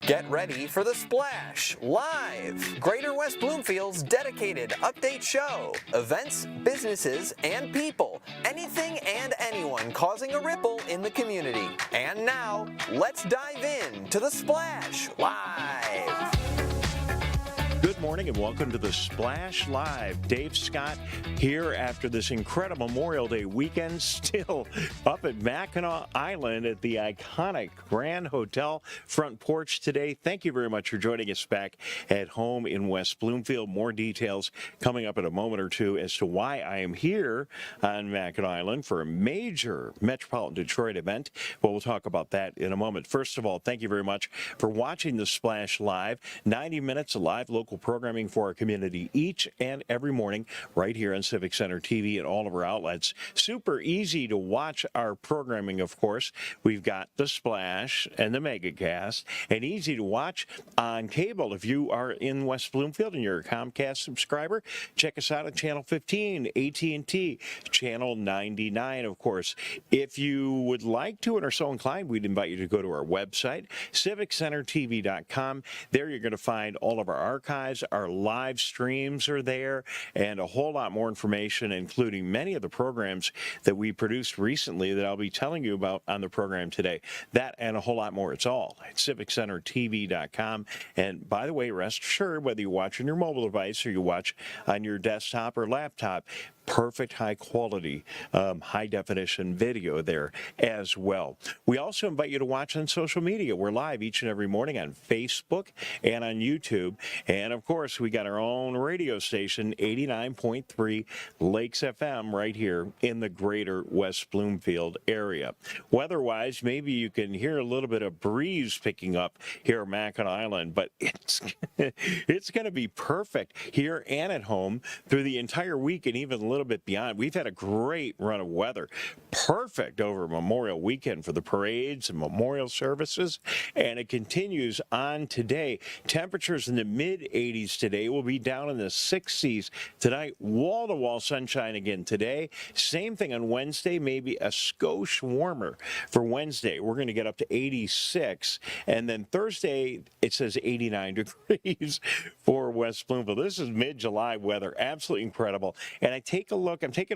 Get ready for The Splash Live, Greater West Bloomfield's dedicated update show. Events, businesses, and people. Anything and anyone causing a ripple in the community. And now, let's dive in to The Splash Live. Good morning and welcome to The Splash Live. Dave Scott here after this incredible Memorial Day weekend, still up at Mackinac Island at the iconic Grand Hotel front porch today. Thank you very much for joining us back at home in West Bloomfield. More details coming up in a moment or two as to why I am here on Mackinac Island for a major Metropolitan Detroit event. Well, we'll talk about that in a moment. First of all, thank you very much for watching The Splash Live. 90 minutes of live local programming for our community each and every morning right here on Civic Center TV and all of our outlets. Super easy to watch our programming, of course. We've got The Splash and the MegaCast, and easy to watch on cable. If you are in West Bloomfield and you're a Comcast subscriber, check us out on Channel 15, AT&T, Channel 99, of course. If you would like to and are so inclined, we'd invite you to go to our website, civiccentertv.com. There you're going to find all of our archives. Our live streams are there, and a whole lot more information, including many of the programs that we produced recently that I'll be telling you about on the program today. That and a whole lot more. It's all at civiccentertv.com. And by the way, rest assured, whether you watch on your mobile device or you watch on your desktop or laptop, perfect high quality, high definition video there as well. We also invite you to watch on social media. We're live each and every morning on Facebook and on YouTube. And of course, we got our own radio station, 89.3 Lakes FM right here in the Greater West Bloomfield area. Weather-wise, maybe you can hear a little bit of breeze picking up here at Mackinac Island, but it's going to be perfect here and at home through the entire week and even a little bit beyond. We've had a great run of weather. Perfect over Memorial Weekend for the parades and memorial services, and it continues on today. Temperatures in the mid-80s today. Will be down in the 60s tonight. Wall-to-wall sunshine again today. Same thing on Wednesday, maybe a skosh warmer for Wednesday. We're going to get up to 86, and then Thursday it says 89 degrees for West Bloomfield. This is mid-July weather. Absolutely incredible. And I'm taking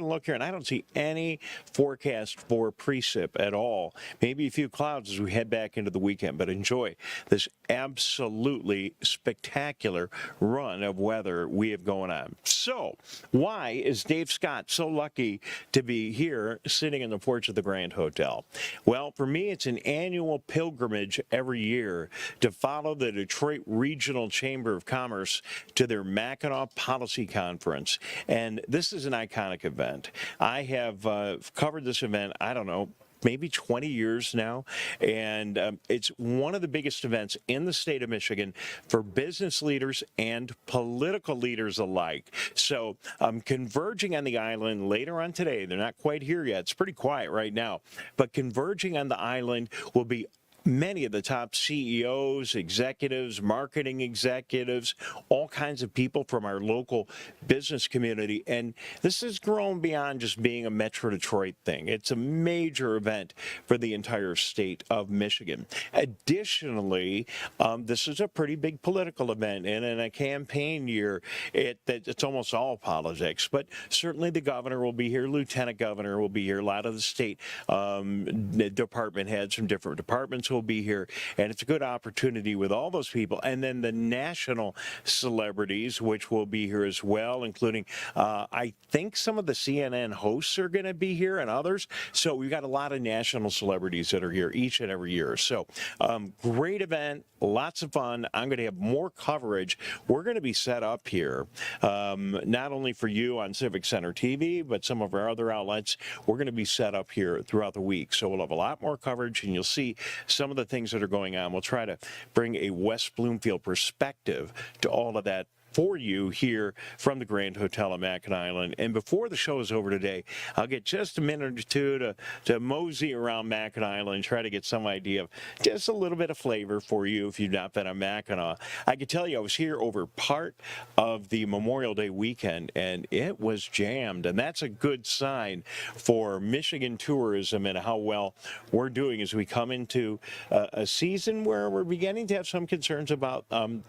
a look here, and I don't see any forecast for precip at all. Maybe a few clouds as we head back into the weekend, but enjoy this absolutely spectacular run of weather we have going on. So, why is Dave Scott so lucky to be here sitting in the porch of the Grand Hotel? Well, for me, it's an annual pilgrimage every year to follow the Detroit Regional Chamber of Commerce to their Mackinac Policy Conference. And this is an iconic event. I have covered this event, I don't know, maybe 20 years now, and it's one of the biggest events in the state of Michigan for business leaders and political leaders alike. So converging on the island later on today, they're not quite here yet, it's pretty quiet right now, but converging on the island will be many of the top CEOs, executives, marketing executives, all kinds of people from our local business community. And this has grown beyond just being a Metro Detroit thing. It's a major event for the entire state of Michigan. Additionally, this is a pretty big political event. And in a campaign year, it's almost all politics. But certainly the governor will be here, lieutenant governor will be here, a lot of the state department heads from different departments will be here, and it's a good opportunity with all those people. And then the national celebrities, which will be here as well, including I think some of the CNN hosts are going to be here and others. So we've got a lot of national celebrities that are here each and every year. So great event, lots of fun. I'm going to have more coverage. We're going to be set up here, not only for you on Civic Center TV, but some of our other outlets. We're going to be set up here throughout the week. So we'll have a lot more coverage, and you'll see some of the things that are going on. We'll try to bring a West Bloomfield perspective to all of that for you here from the Grand Hotel at Mackinac Island. And before the show is over today, I'll get just a minute or two to mosey around Mackinac Island, try to get some idea of just a little bit of flavor for you if you've not been on Mackinac. I can tell you I was here over part of the Memorial Day weekend, and it was jammed. And that's a good sign for Michigan tourism and how well we're doing as we come into a season where we're beginning to have some concerns about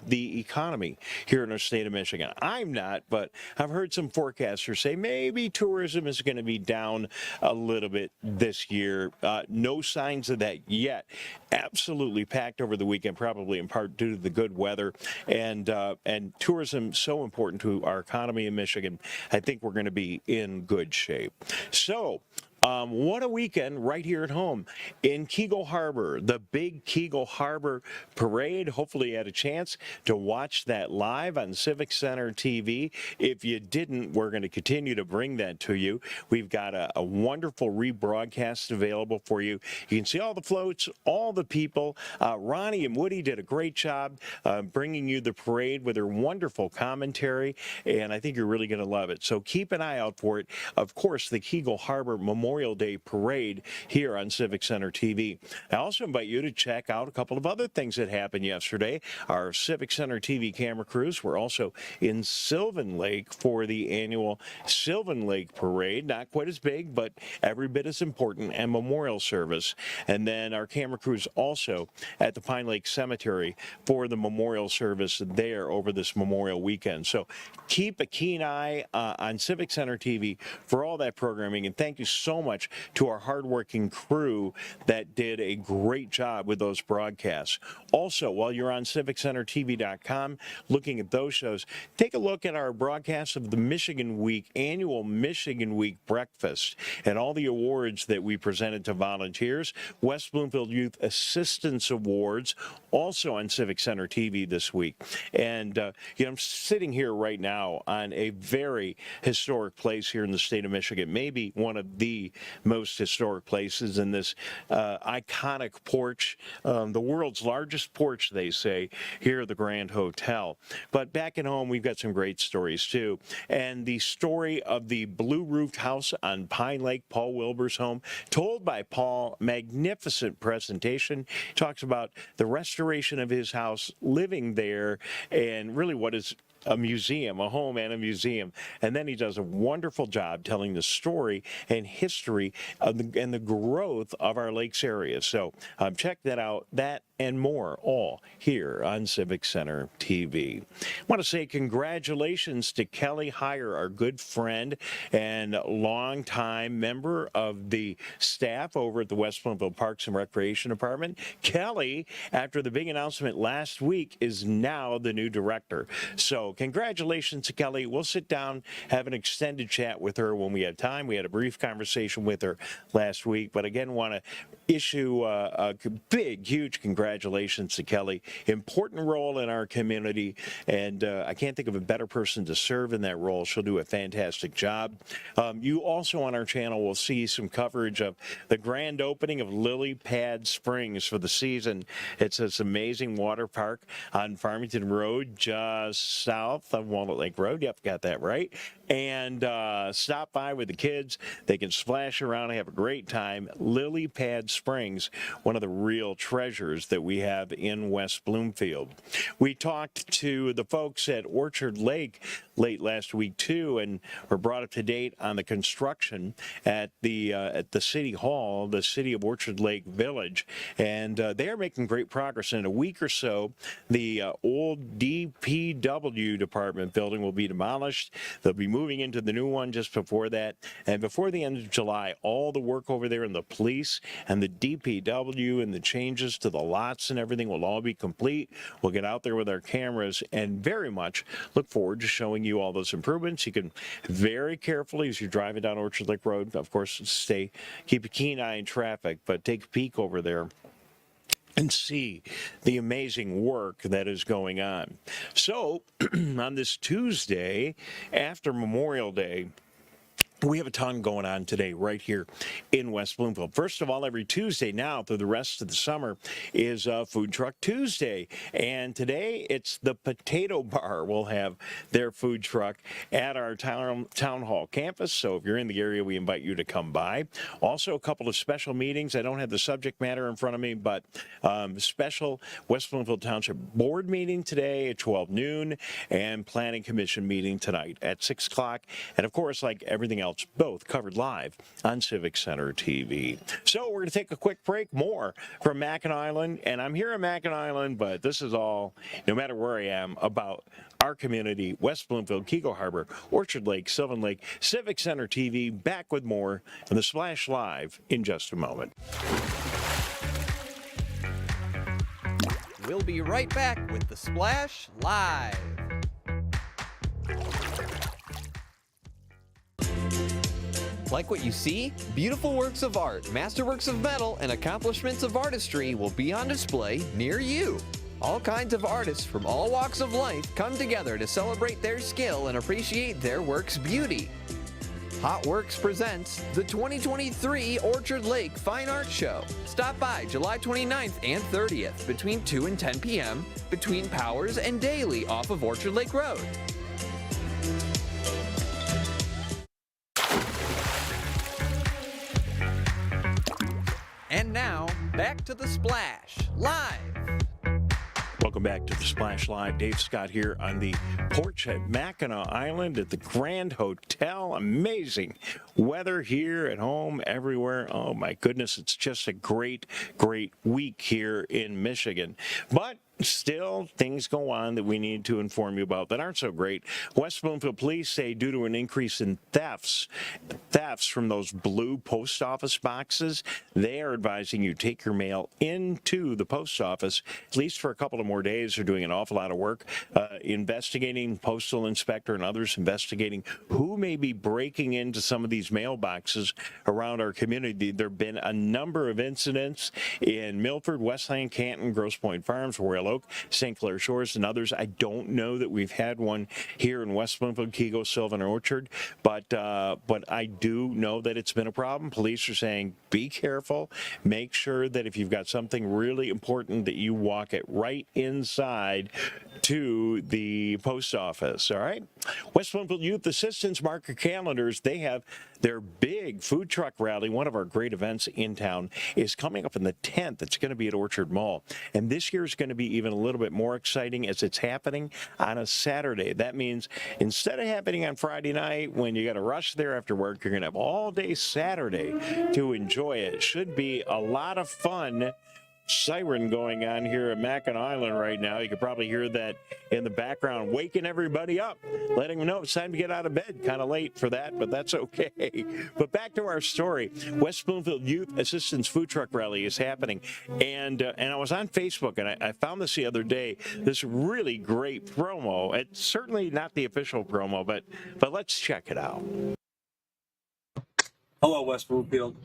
the economy here in our state of Michigan. I'm not, but I've heard some forecasters say maybe tourism is going to be down a little bit this year. No signs of that yet. Absolutely packed over the weekend, probably in part due to the good weather and tourism so important to our economy in Michigan. I think we're going to be in good shape. So, what a weekend right here at home in Keego Harbor, the big Keego Harbor Parade. Hopefully you had a chance to watch that live on Civic Center TV. If you didn't, we're going to continue to bring that to you. We've got a wonderful rebroadcast available for you. You can see all the floats, all the people. Ronnie and Woody did a great job bringing you the parade with their wonderful commentary, and I think you're really going to love it. So keep an eye out for it. Of course, the Keego Harbor Memorial Day Parade here on Civic Center TV. I also invite you to check out a couple of other things that happened yesterday. Our Civic Center TV camera crews were also in Sylvan Lake for the annual Sylvan Lake Parade. Not quite as big, but every bit as important, and memorial service. And then our camera crews also at the Pine Lake Cemetery for the memorial service there over this Memorial weekend. So keep a keen eye on Civic Center TV for all that programming, and thank you so much to our hardworking crew that did a great job with those broadcasts. Also, while you're on CivicCenterTV.com looking at those shows, take a look at our broadcast of the Michigan Week, annual Michigan Week breakfast, and all the awards that we presented to volunteers. West Bloomfield Youth Assistance Awards, also on Civic Center TV this week. And, I'm sitting here right now on a very historic place here in the state of Michigan, maybe one of the most historic places in this iconic porch, the world's largest porch, they say, here at the Grand Hotel. But back at home, we've got some great stories, too. And the story of the blue-roofed house on Pine Lake, Paul Wilbur's home, told by Paul, magnificent presentation. He talks about the restoration of his house, living there, and really what is a museum, a home and a museum. And then he does a wonderful job telling the story and history of and the growth of our lakes area. So check that out, that and more, all here on Civic Center TV. I want to say congratulations to Kelly Heyer, our good friend and longtime member of the staff over at the West Bloomfield Parks and Recreation Department. Kelly, after the big announcement last week, is now the new director. So congratulations to Kelly. We'll sit down, have an extended chat with her when we have time. We had a brief conversation with her last week, but again, want to issue a big, huge congratulations to Kelly. Important role in our community, and I can't think of a better person to serve in that role. She'll do a fantastic job. You also on our channel will see some coverage of the grand opening of Lily Pad Springs for the season. It's this amazing water park on Farmington Road, just south of Walnut Lake Road. Yep, got that right. And stop by with the kids. They can splash around and have a great time. Lily Pad Springs, one of the real treasures that we have in West Bloomfield. We talked to the folks at Orchard Lake late last week too, and were brought up to date on the construction at the City Hall, the City of Orchard Lake Village, and they are making great progress. In a week or so, the old DPW department building will be demolished. They'll be moving into the new one just before that, and before the end of July, all the work over there in the police and the DPW and the changes to the lots and everything will all be complete. We'll get out there with our cameras and very much look forward to showing you all those improvements. You can very carefully, as you're driving down Orchard Lake Road, of course, keep a keen eye in traffic, but take a peek over there and see the amazing work that is going on. So on this Tuesday after Memorial Day, We have a ton going on today right here in West Bloomfield. First of all, every Tuesday now through the rest of the summer is Food Truck Tuesday. And today it's the Potato Bar. Will have their food truck at our town hall campus. So if you're in the area, we invite you to come by. Also, a couple of special meetings. I don't have the subject matter in front of me, but special West Bloomfield Township Board meeting today at 12 noon and Planning Commission meeting tonight at 6 o'clock. And of course, like everything else, both covered live on Civic Center TV. So we're going to take a quick break. More from Mackinac Island, and I'm here in Mackinac Island, but this is all, no matter where I am, about our community, West Bloomfield, Keego Harbor, Orchard Lake, Sylvan Lake, Civic Center TV. Back with more on the Splash Live in just a moment. We'll be right back with the Splash Live. Like what you see? Beautiful works of art, masterworks of metal, and accomplishments of artistry will be on display near you. All kinds of artists from all walks of life come together to celebrate their skill and appreciate their work's beauty. Hot Works presents the 2023 Orchard Lake Fine Art Show. Stop by July 29th and 30th between 2 and 10 p.m. between Powers and Daly off of Orchard Lake Road. And now, back to the Splash Live. Welcome back to the Splash Live. Dave Scott here on the porch at Mackinac Island at the Grand Hotel. Amazing weather here at home, everywhere. Oh my goodness, it's just a great week here in Michigan. But still, things go on that we need to inform you about that aren't so great. West Bloomfield Police say due to an increase in thefts from those blue post office boxes, they are advising you take your mail into the post office, at least for a couple of more days. They're doing an awful lot of work investigating, postal inspector and others investigating who may be breaking into some of these mailboxes around our community. There have been a number of incidents in Milford, Westland, Canton, Grosse Pointe Farms, Royal Oak, St. Clair Shores, and others. I don't know that we've had one here in West Bloomfield, Keego, Sylvan, Orchard, but I do know that it's been a problem. Police are saying be careful. Make sure that if you've got something really important that you walk it right inside to the post office. All right. West Bloomfield Youth Assistance, mark your calendars. They have their big food truck rally. One of our great events in town is coming up on the 10th. It's going to be at Orchard Mall. And this year is going to be even a little bit more exciting as it's happening on a Saturday. That means instead of happening on Friday night when you got to rush there after work, you're going to have all day Saturday to enjoy it. Should be a lot of fun. Siren going on here at Mackinac Island right now. You could probably hear that in the background, waking everybody up, letting them know it's time to get out of bed. Kind of late for that, but that's okay. But back to our story. West Bloomfield Youth Assistance Food Truck Rally is happening. And I was on Facebook, and I found this the other day, this really great promo. It's certainly not the official promo, but let's check it out. Hello, West Bloomfield.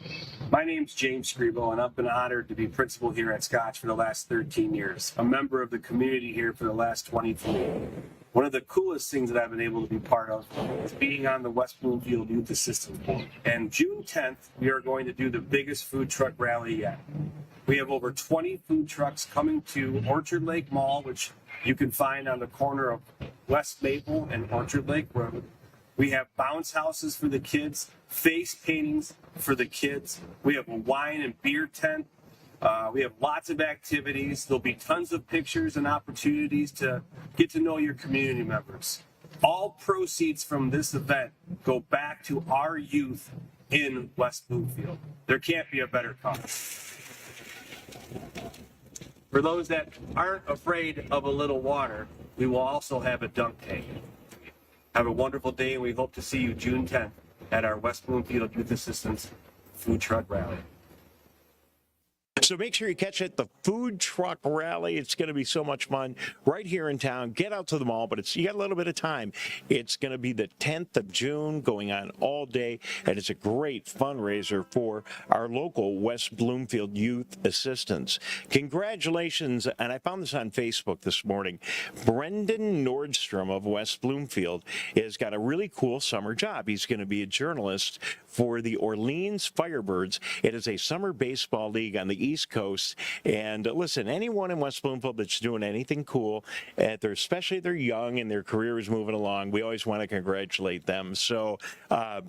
My name's James Scribo, and I've been honored to be principal here at Scotch for the last 13 years, a member of the community here for the last 23. One of the coolest things that I've been able to be part of is being on the West Bloomfield Youth Assistance Board. And June 10th, we are going to do the biggest food truck rally yet. We have over 20 food trucks coming to Orchard Lake Mall, which you can find on the corner of West Maple and Orchard Lake Road. We have bounce houses for the kids, face paintings for the kids. We have a wine and beer tent. We have lots of activities. There'll be tons of pictures and opportunities to get to know your community members. All proceeds from this event go back to our youth in West Bloomfield. There can't be a better cause. For those that aren't afraid of a little water, we will also have a dunk tank. Have a wonderful day, and we hope to see you June 10th at our West Bloomfield Youth Assistance Food Truck Rally. So make sure you catch it, the food truck rally. It's going to be so much fun right here in town. Get out to the mall, but you got a little bit of time. It's going to be the 10th of June, going on all day, and it's a great fundraiser for our local West Bloomfield Youth Assistance. Congratulations, and I found this on Facebook this morning. Brendan Nordstrom of West Bloomfield has got a really cool summer job. He's going to be a journalist for the Orleans Firebirds. It is a summer baseball league on the East Coast. And listen, anyone in West Bloomfield that's doing anything cool, especially they're young and their career is moving along, we always want to congratulate them. So,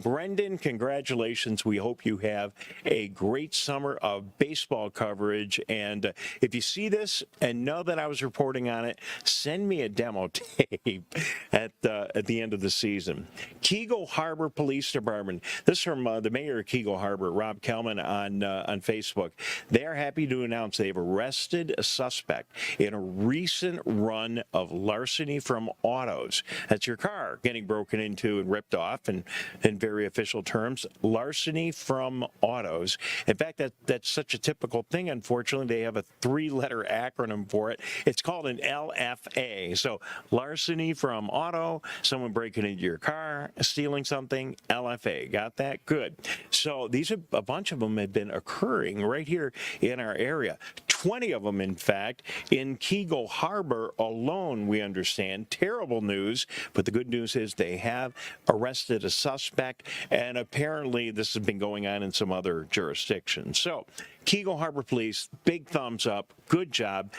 Brendan, congratulations. We hope you have a great summer of baseball coverage. And if you see this and know that I was reporting on it, send me a demo tape at the end of the season. Keego Harbor Police Department. This is from the mayor of Keego Harbor, Rob Kelman, on Facebook. They are happy to announce they've arrested a suspect in a recent run of larceny from autos. That's your car getting broken into and ripped off, and in very official terms, larceny from autos. In fact, that's such a typical thing. Unfortunately, they have a 3-letter acronym for it. It's called an LFA. So larceny from auto, someone breaking into your car, stealing something, LFA. Got that? Good. So a bunch of them have been occurring right here in our area. 20 of them, in fact, in Keego Harbor alone, we understand. Terrible news, but the good news is they have arrested a suspect, and apparently this has been going on in some other jurisdictions. So, Keego Harbor Police, big thumbs up. Good job.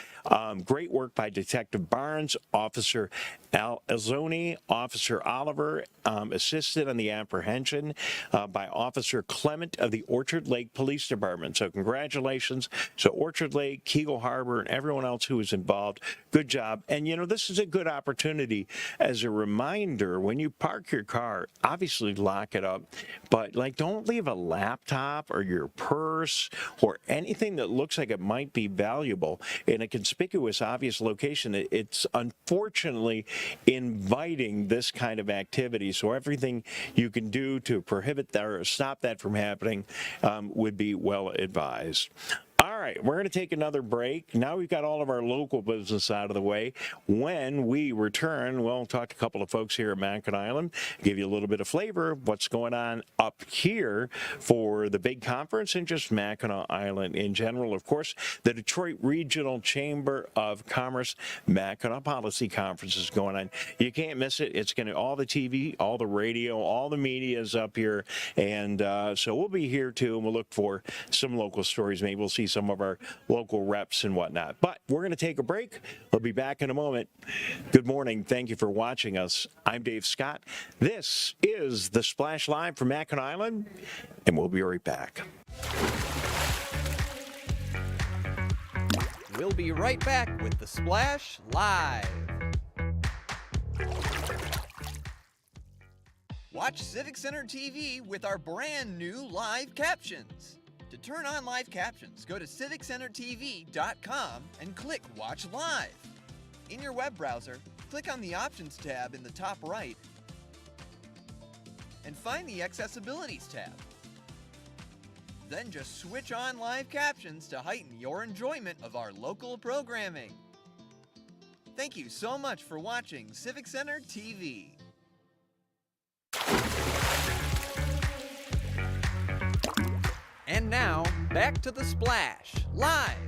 Great work by Detective Barnes, Officer Alzoni, Officer Oliver, assisted on the apprehension by Officer Clement of the Orchard Lake Police Department. So congratulations. So Orchard Lake, Keego Harbor, and everyone else who was involved, good job. And, this is a good opportunity as a reminder, when you park your car, obviously lock it up, but, don't leave a laptop or your purse or anything that looks like it might be valuable in a conspicuous, obvious location. It's unfortunately inviting this kind of activity. So everything you can do to prohibit that or stop that from happening would be well advised. All right, we're going to take another break. Now we've got all of our local business out of the way. When we return, we'll talk to a couple of folks here at Mackinac Island, give you a little bit of flavor of what's going on up here for the big conference and just Mackinac Island in general. Of course, the Detroit Regional Chamber of Commerce Mackinac Policy Conference is going on. You can't miss it. It's going to, all the TV, all the radio, all the media is up here. And so we'll be here too, and we'll look for some local stories. Maybe we'll see some of our local reps and whatnot. But we're going to take a break. We'll be back in a moment. Good morning. Thank you for watching us. I'm Dave Scott. This is The Splash Live from Mackinac Island, and we'll be right back. We'll be right back with The Splash Live. Watch Civic Center TV with our brand new live captions. To turn on live captions, go to civiccentertv.com and click Watch Live. In your web browser, click on the Options tab in the top right and find the Accessibilities tab. Then just switch on live captions to heighten your enjoyment of our local programming. Thank you so much for watching Civic Center TV. And now, back to The Splash, live.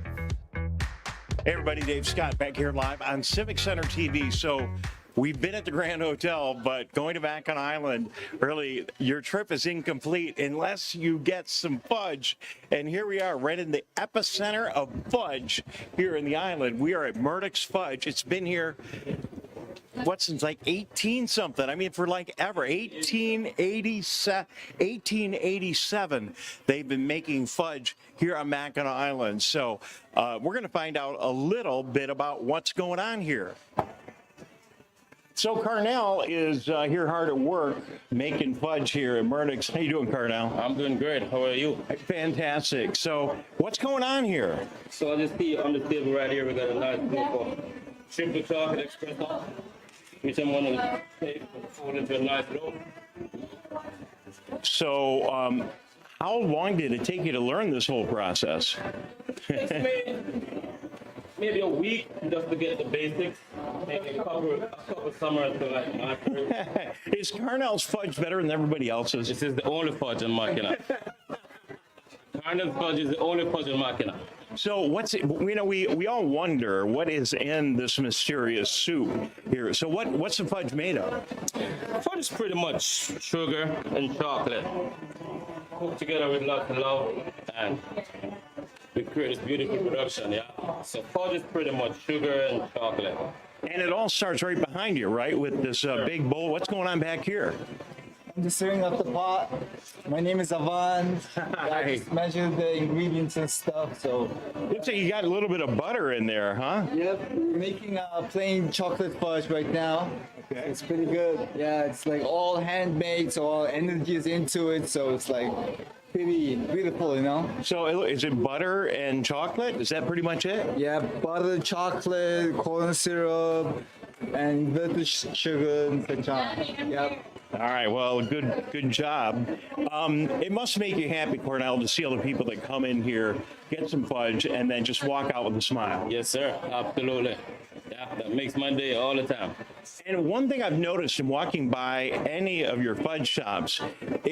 Hey everybody, Dave Scott back here live on Civic Center TV. So we've been at the Grand Hotel, but going to Mackinac Island, really, your trip is incomplete unless you get some fudge. And here we are, right in the epicenter of fudge here in the island. We are at Murdick's Fudge. It's been here, since 18-something. I mean, for ever. 1887, they've been making fudge here on Mackinac Island. So we're going to find out a little bit about what's going on here. So Carnell is here hard at work making fudge here at Murdick's. How you doing, Carnell? I'm doing great. How are you? Fantastic. So what's going on here? So I just see on the table right here, we got a nice beautiful triple chocolate espresso. Which I'm going to take and fold into a nice loaf. So how long did it take you to learn this whole process? Maybe a week just to get the basics. Maybe a couple summers to like master. Is Carnell's fudge better than everybody else's? This is the only fudge in Mackinac. Carnell's fudge is the only fudge in Mackinac. So what's it, you know, we all wonder what is in this mysterious soup here. So what's the fudge made of? Fudge is pretty much sugar and chocolate cooked together with lots of love, and we create this beautiful production, yeah? So fudge is pretty much sugar and chocolate. And it all starts right behind you, right, with this big bowl. What's going on back here? I'm just stirring up the pot. My name is Avan. I just measured the ingredients and stuff, so. Looks like you got a little bit of butter in there, huh? Yep, we're making a plain chocolate fudge right now. Okay. It's pretty good. Yeah, it's like all handmade, so all energy is into it, so it's like pretty beautiful, you know? So is it butter and chocolate? Is that pretty much it? Yeah, butter, chocolate, corn syrup, and inverted sugar and such on. Yep. All right, well, good job. It must make you happy, Cornell, to see all the people that come in here, get some fudge, and then just walk out with a smile. Yes, sir. Absolutely. Yeah, that makes my day all the time. And one thing I've noticed in walking by any of your fudge shops,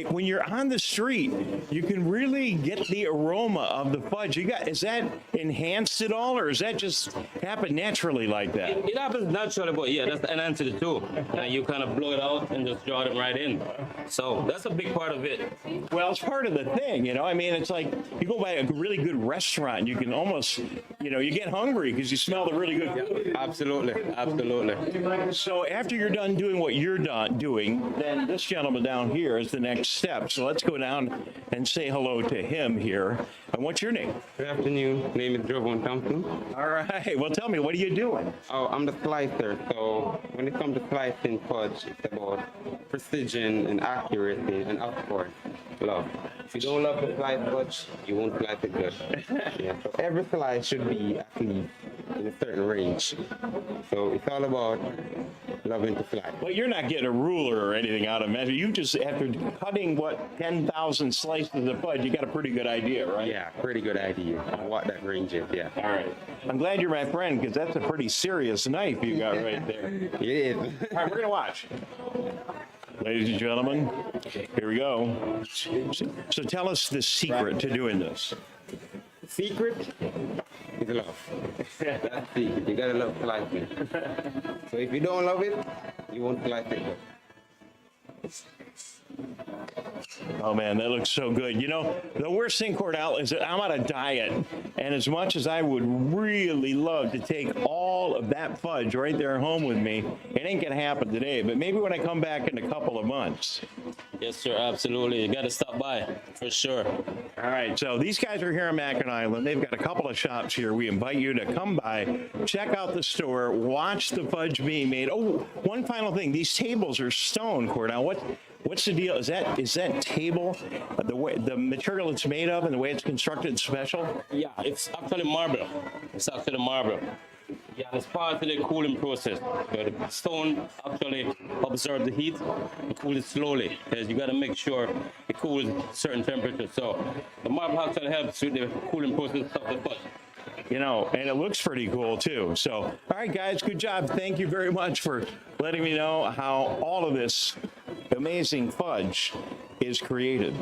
when you're on the street, you can really get the aroma of the fudge. Is that enhanced at all, or does that just happen naturally like that? It happens naturally, but yeah, that's enhanced it too. And you kind of blow it out and just draw it right in. So that's a big part of it. Well, it's part of the thing, you know. I mean, it's like you go by a really good restaurant, you can almost, you know, you get hungry because you smell the really good food. Absolutely, absolutely. So after you're done doing what you're doing, then this gentleman down here is the next step. So let's go down and say hello to him here. And what's your name? Good afternoon. Name is Jovan Thompson. All right. Well, tell me, what are you doing? Oh, I'm the slicer. So when it comes to slicing fudge, it's about precision and accuracy, and of course, love. If you don't love the sliced fudge, you won't slice it good. Yeah. So every slice should be at least in a certain range. So it's all about loving to slice. Well, you're not getting a ruler or anything out of measure. You just, after cutting, 10,000 slices of fudge, you got a pretty good idea, right? Yeah, pretty good idea of what that range is, yeah. All right. I'm glad you're my friend, because that's a pretty serious knife you got right there. It is. All right, we're going to watch. Ladies and gentlemen, here we go. So tell us the secret to doing this. Secret is love. That's the secret. You gotta love slicing. So if you don't love it, you won't slice it good. Oh man, that looks so good. You know, the worst thing, Cordell, is that I'm on a diet, and as much as I would really love to take all of that fudge right there home with me, it ain't gonna happen today, but maybe when I come back in a couple of months. Yes, sir, absolutely. You got to stop by, for sure. All right, so these guys are here on Mackinac Island. They've got a couple of shops here. We invite you to come by, check out the store, watch the fudge being made. Oh, one final thing. These tables are stone, Cordell. What's the deal? Is that table, the material it's made of and the way it's constructed special? Yeah, it's actually marble. It's actually marble. Yeah, it's part of the cooling process. But the stone actually absorbs the heat and cool it slowly, because you got to make sure it cools certain temperatures. So the marble actually helps with the cooling process of the fudge. You know, and it looks pretty cool too. So, all right, guys, good job. Thank you very much for letting me know how all of this amazing fudge is created.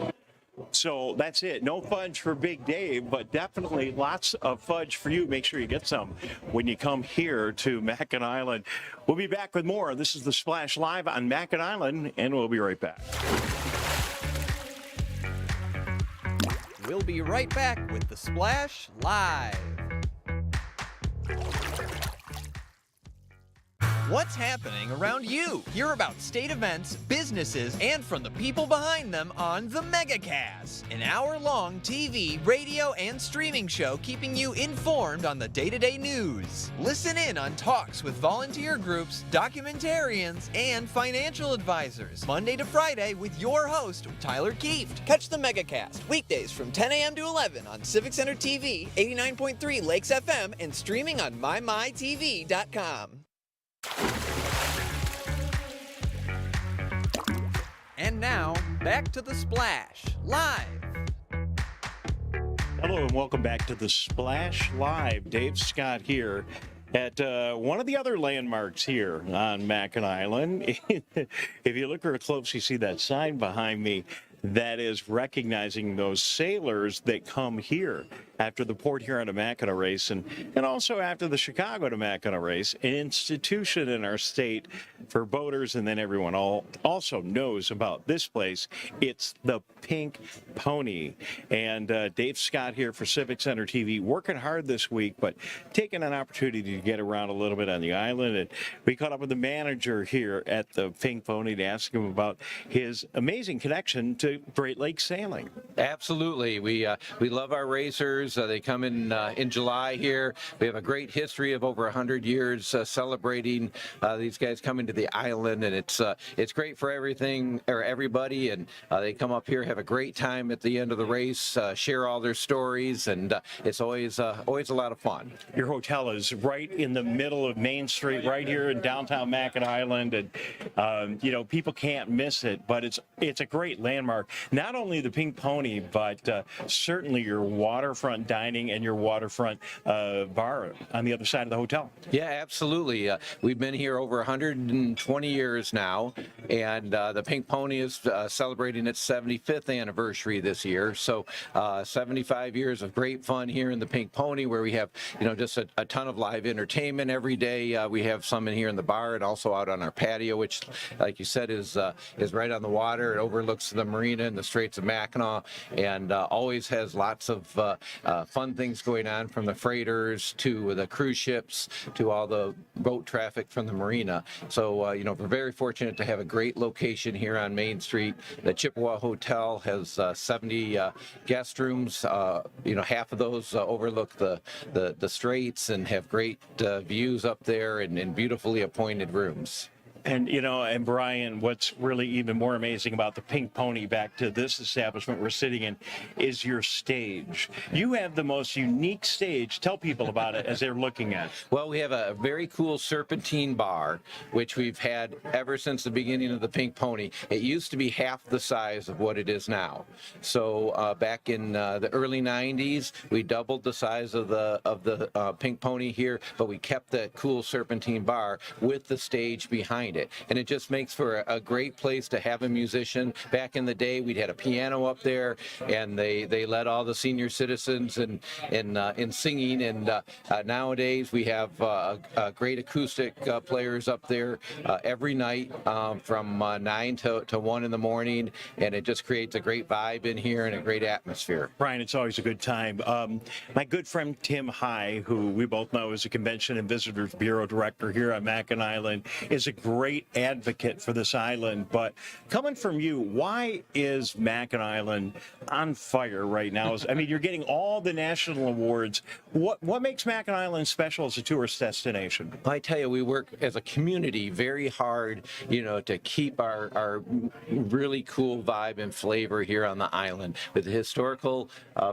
So that's it. No fudge for Big Dave, but definitely lots of fudge for you. Make sure you get some when you come here to Mackinac Island. We'll be back with more. This is The Splash Live on Mackinac Island, and we'll be right back. We'll be right back with The Splash Live. What's happening around you? Hear about state events, businesses, and from the people behind them on the MegaCast, an hour-long TV, radio, and streaming show keeping you informed on the day-to-day news. Listen in on talks with volunteer groups, documentarians, and financial advisors, Monday to Friday with your host, Tyler Kieft. Catch the MegaCast weekdays from 10 a.m. to 11 on Civic Center TV, 89.3 Lakes FM, and streaming on MyMyTV.com. And now, back to The Splash, live. Hello and welcome back to the Splash Live. Dave Scott here at one of the other landmarks here on Mackinac Island. If you look real close, you see that sign behind me that is recognizing those sailors that come here after the Port Huron to Mackinac race and also after the Chicago to Mackinac race, an institution in our state for boaters, and then everyone also knows about this place. It's the Pink Pony. And Dave Scott here for Civic Center TV, working hard this week, but taking an opportunity to get around a little bit on the island. And we caught up with the manager here at the Pink Pony to ask him about his amazing connection to Great Lakes sailing. Absolutely. We love our racers. They come in July here. We have a great history of over 100 years celebrating these guys coming to the island, and it's great for everybody. And they come up here, have a great time at the end of the race, share all their stories, and it's always a lot of fun. Your hotel is right in the middle of Main Street, right here in downtown Mackinac Island, and people can't miss it. But it's a great landmark. Not only the Pink Pony, but certainly your waterfront dining and your waterfront bar on the other side of the hotel. Yeah, absolutely. We've been here over 120 years now, and the Pink Pony is celebrating its 75th anniversary this year. So 75 years of great fun here in the Pink Pony, where we have just a ton of live entertainment every day. We have some in here in the bar and also out on our patio, which, like you said, is right on the water. It overlooks the marina and the Straits of Mackinac, and always has lots of fun things going on, from the freighters to the cruise ships to all the boat traffic from the marina. So we're very fortunate to have a great location here on Main Street. The Chippewa Hotel has 70 guest rooms. Half of those overlook the straits and have great views up there and beautifully appointed rooms. And Brian, what's really even more amazing about the Pink Pony, back to this establishment we're sitting in, is your stage. You have the most unique stage. Tell people about it as they're looking at it. Well, we have a very cool serpentine bar, which we've had ever since the beginning of the Pink Pony. It used to be half the size of what it is now. So back in the early 90s, we doubled the size of the Pink Pony here, but we kept that cool serpentine bar with the stage behind it. And it just makes for a great place to have a musician. Back in the day, we'd had a piano up there, and they led all the senior citizens in singing. And nowadays, we have great acoustic players up there every night from 9 to 1 in the morning, and it just creates a great vibe in here and a great atmosphere. Brian, it's always a good time. My good friend Tim High, who we both know is a Convention and Visitors Bureau Director here on Mackinac Island, is a great advocate for this island. But coming from you, why is Mackinac Island on fire right now? I mean, you're getting all the national awards. What makes Mackinac Island special as a tourist destination? I tell you, we work as a community very hard, to keep our really cool vibe and flavor here on the island, with the historical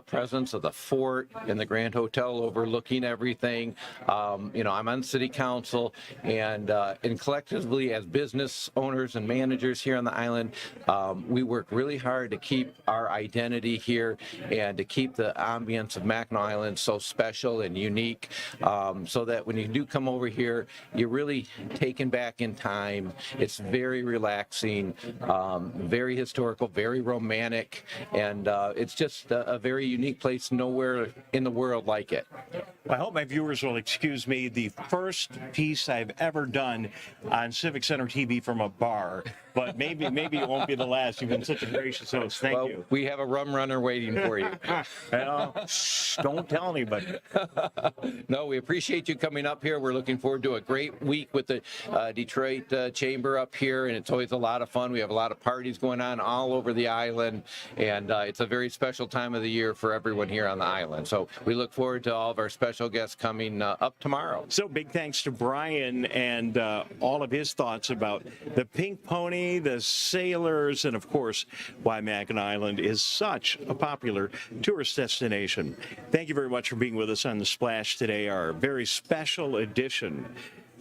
presence of the fort and the Grand Hotel overlooking everything. I'm on City Council, and collectively, as business owners and managers here on the island, we work really hard to keep our identity here and to keep the ambience of Mackinac Island so special and unique, so that when you do come over here, you're really taken back in time. It's very relaxing, very historical, very romantic, and it's just a very unique place. Nowhere in the world like it. I hope my viewers will excuse me. The first piece I've ever done on Civic Center TV from a bar, but maybe it won't be the last. You've been such a gracious host. Thank you. We have a rum runner waiting for you. Don't tell anybody. No, we appreciate you coming up here. We're looking forward to a great week with the Detroit Chamber up here, and it's always a lot of fun. We have a lot of parties going on all over the island, and it's a very special time of the year for everyone here on the island. So we look forward to all of our special guests coming up tomorrow. So big thanks to Brian and all of his thoughts about the Pink Pony, the sailors, and of course why Mackinac Island is such a popular tourist destination. Thank you very much for being with us on The Splash today, our very special edition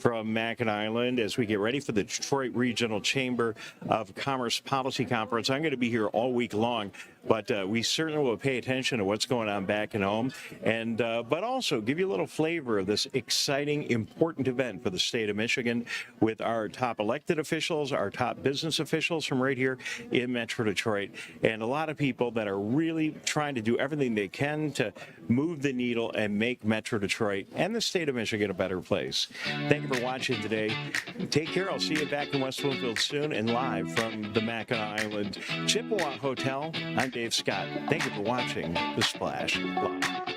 from Mackinac Island as we get ready for the Detroit Regional Chamber of Commerce Policy Conference. I'm going to be here all week long, but we certainly will pay attention to what's going on back at home, and but also give you a little flavor of this exciting, important event for the state of Michigan with our top elected officials, our top business officials from right here in Metro Detroit, and a lot of people that are really trying to do everything they can to move the needle and make Metro Detroit and the state of Michigan a better place. Thank you for watching today. Take care. I'll see you back in West Bloomfield soon and live from the Mackinac Island Chippewa Hotel. I'm Dave Scott. Thank you for watching The Splash Live.